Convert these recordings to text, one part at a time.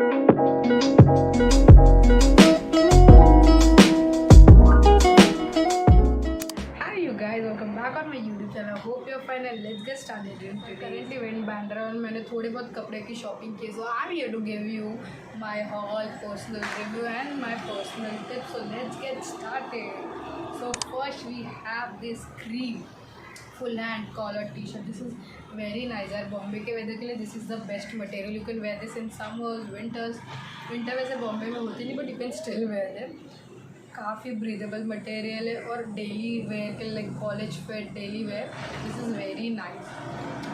Hi you guys, welcome back on my YouTube channel. Hope you're fine and let's get started. Currently went Bandra और मैंने थोड़े बहुत कपड़े की shopping की, so I'm here to give you my haul, personal review and my personal tips. So let's get started. So first we have this cream full hand collar t-shirt. This is very nice यार. बॉम्बे के weather के लिए this is the best material. You can wear this in summers, winters. Winter वैसे बॉम्बे में होती नहीं, but you can still wear them. काफ़ी breathable material है और डेली वेयर के like college fit daily wear. This is very nice.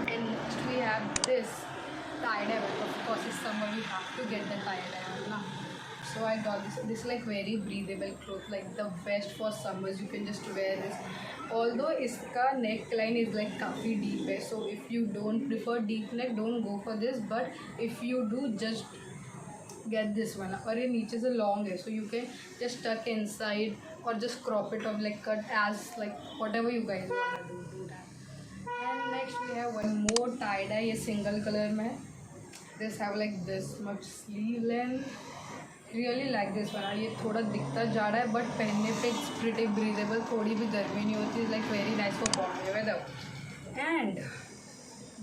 And next we have this tie dye. Of course इस summer we have to get the tie dye ना. So I got this like very breathable cloth, like the best for summers. You can just wear this. Although इसका neckline is like काफ़ी deep है, so if you don't prefer deep neck, don't go for this. But if you do, just get this one. और ये नीचे से long है, so you can just tuck inside or just crop it or like cut as like whatever you guys want to do that. And next we have one more tie dye. ये single color में. This have like this much sleeve length. Really like this one. ये थोड़ा दिखता जा रहा है but पहनने पे it's pretty breathable. थोड़ी भी गर्मी नहीं होती. It's like very nice for Bombay weather. And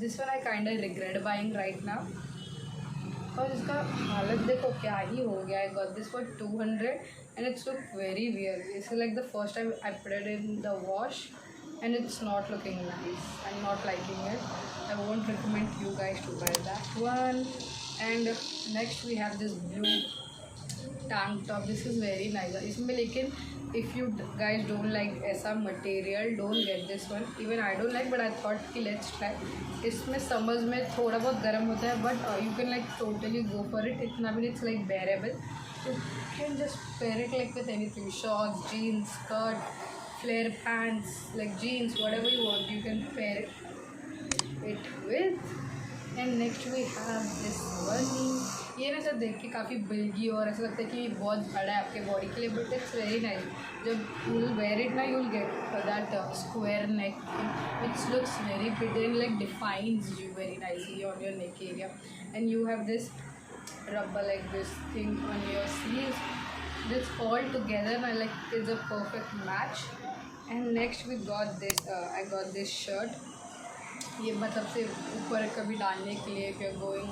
this one I kind of regret buying right now. और इसका हालत देखो क्या ही हो गया. I got this for 200 and it's look very weird. It's like the first time I put it in the wash and it's not looking nice. I'm not liking it. I won't recommend you guys to buy that one. And next we have this blue tank top. This is very nice. इसमें लेकिन if you guys don't like ऐसा material, don't get this one. Even I don't like, but I thought कि let's try. इसमें summers में थोड़ा बहुत गर्म होता है, but you can like totally go for it. इतना भी it's like bearable. You can just pair it like with anything. Shorts, jeans, skirt, flare pants, like jeans, whatever you want. You can pair it with. And next we have this one. ये ना सब देख के काफ़ी बिल्गी और ऐसा लगता है कि बहुत बड़ा है आपके बॉडी के लिए, बट इट्स वेरी नाइस. जब यू विल वेयर इट ना, you will get that square neck which looks very pretty and like defines you very nicely on your neck area. And you have this rubber like this thing on your sleeves. This all together like is a perfect match. And next we got this I got this shirt. ये मतलब से ऊपर कभी डालने के लिए, if you're going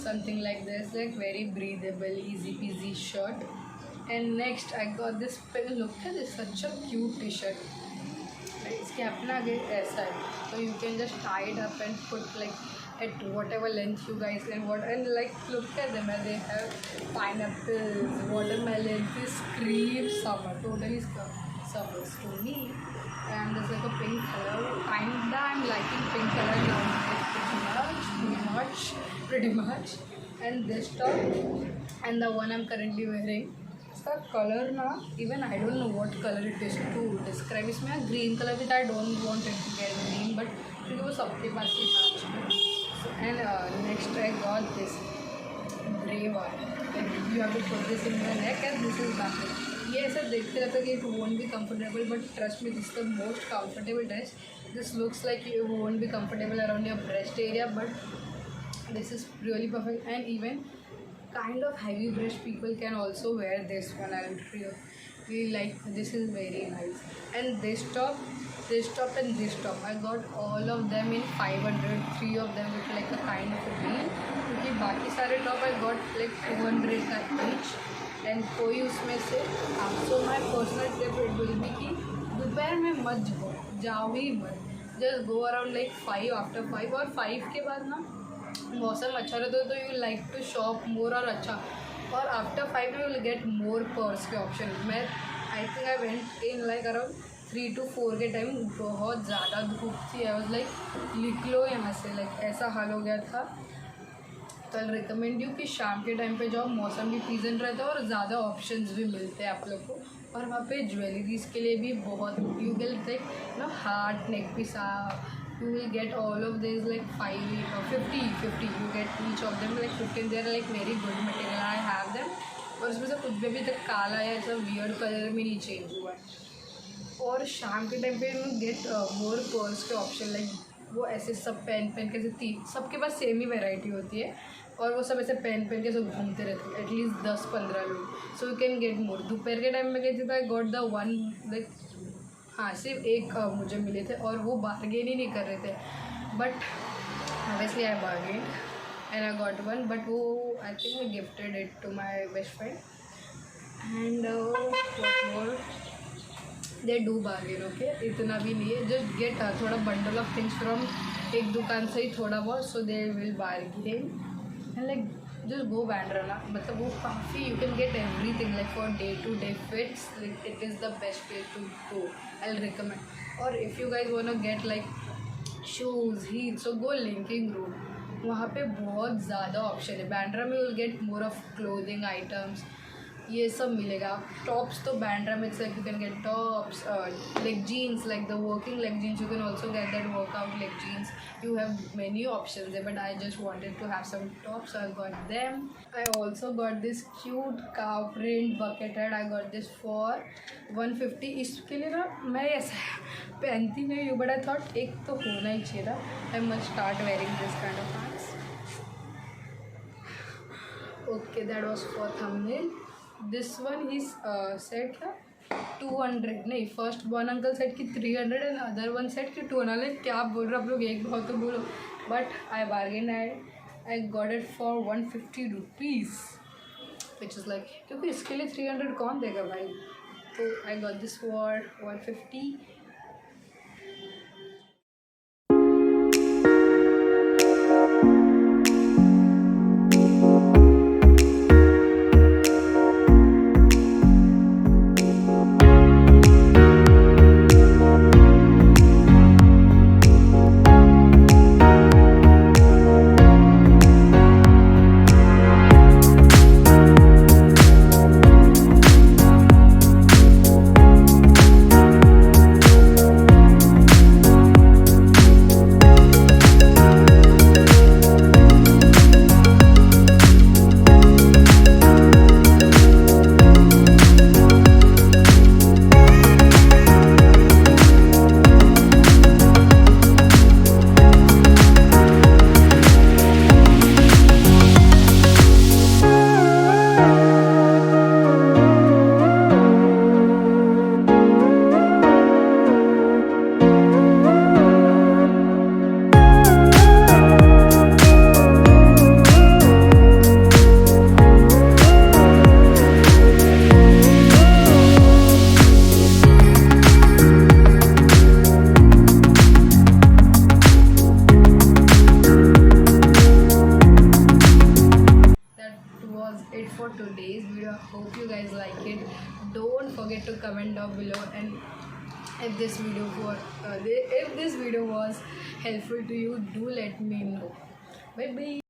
something like this, like very breathable, easy peasy shirt. And next I got this pin. Look at this, such a cute t-shirt. इसके अपना आगे ऐसा है, so you can just tie it up and put like at whatever length you guys and like look at them, and they have pineapples, watermelon. This screams summer, totally summers to me. And there's like a pink color. Kinda I'm liking pink color now, pretty much. And this top and the one I'm currently wearing, इसका colour ना, even I don't know what color it is to describe. इसमें green colour भी था. I don't want it to get green, but क्योंकि वो सबके पास ही था. And next I got this grey one. Like you have to put this in your neck and this is nothing. ये ऐसा देखते रहता है कि it won't be comfortable, but trust me, this is the most comfortable dress. This looks like it won't be comfortable around your breast area, but this is really perfect. And even kind of heavy breast people can also wear this one. I'll really like this. Is very nice. And this top and this top, I got all of them in 500. 3 of them with like a kind of a deal, क्योंकि बाकी सारे top I got like 200 का each. And कोई उसमें से so my personal tip it will be कि दोपहर में मत जाओ ही मत. Just go around like 5 after 5. और 5 के बाद ना मौसम अच्छा रहता है, तो यू लाइक टू शॉप मोर और अच्छा. और आफ्टर 5 में विल गेट मोर पर्स के ऑप्शन. मैं आई think I went in like around 3 to 4 के टाइम. बहुत ज़्यादा धूप थी. आई वॉज लाइक निकलो यहाँ से, लाइक ऐसा हाल हो गया था. तो आई रिकमेंड यू कि शाम के टाइम पे जाओ. मौसम भी प्लीजेंट रहता है और ज़्यादा ऑप्शंस भी मिलते हैं आप लोग को. और वहाँ पे ज्वेलरीज के लिए भी बहुत, you will like no heart neck piece, you will get all of this like 5 or 50 you get each of them like 15. There like very good material. I have them. और इसमें से कुछ भी अभी तक काला या ऐसा वियर्ड कलर में नहीं चेंज हुआ है. और शाम के टाइम पे यू गेट मोर पर्स के ऑप्शन. लाइक वो ऐसे सब पेन के सबके पास सेम ही वेराइटी होती है, और वो सब ऐसे पहन के सब घूमते रहते हैं, एटलीस्ट 10-15 लोग, so you can get more. दोपहर के टाइम में गई थी तो I got the one like, हाँ सिर्फ एक मुझे मिले थे और वो बार्गेन ही नहीं कर रहे थे, but obviously I bargain and I got one, but वो I think I gifted it to my best friend and what more, they do bargain, okay, इतना भी नहीं है, जस्ट गेट थोड़ा बंडल ऑफ थिंग्स फ्रॉम एक दुकान से ही थोड़ा बहुत, so they will bargain and like just go Bandra, मतलब वो काफ़ी you can get everything like for day to day fits, like it is the best place to go, I will recommend. और if you guys want to get like shoes heel, so go Linking Road, वहाँ पे बहुत ज़्यादा option है। बैंड्रा में you will get more of clothing items, ये सब मिलेगा। टॉप्स तो बैंड्रा में it's like you can get tops, leg jeans, like the working leg jeans, you can also get that workout leg jeans, you have many options there, but I just wanted to have some tops, so I got them. I also got this cute cow print bucket hat, I got this for 150। इसके लिए ना मैं ऐसा पहनती नहीं हूँ, but I thought एक तो होना ही चाहिए था, I must start wearing this kind of hats। Okay, that was for thumbnail। This one is said क्या 200, नहीं, फर्स्ट वन अंकल सेट की 300 एंड अदर वन सेट की 200। क्या बोल रहे हो आप लोग, एक बहुत तो बोलो, but I bargain, I got it for 150 rupees, which is like, क्योंकि इसके लिए 300 कौन देगा भाई, तो I got this for 150। It for today's video. I hope you guys like it. Don't forget to comment down below, and if this video was helpful to you, do let me know. Bye bye.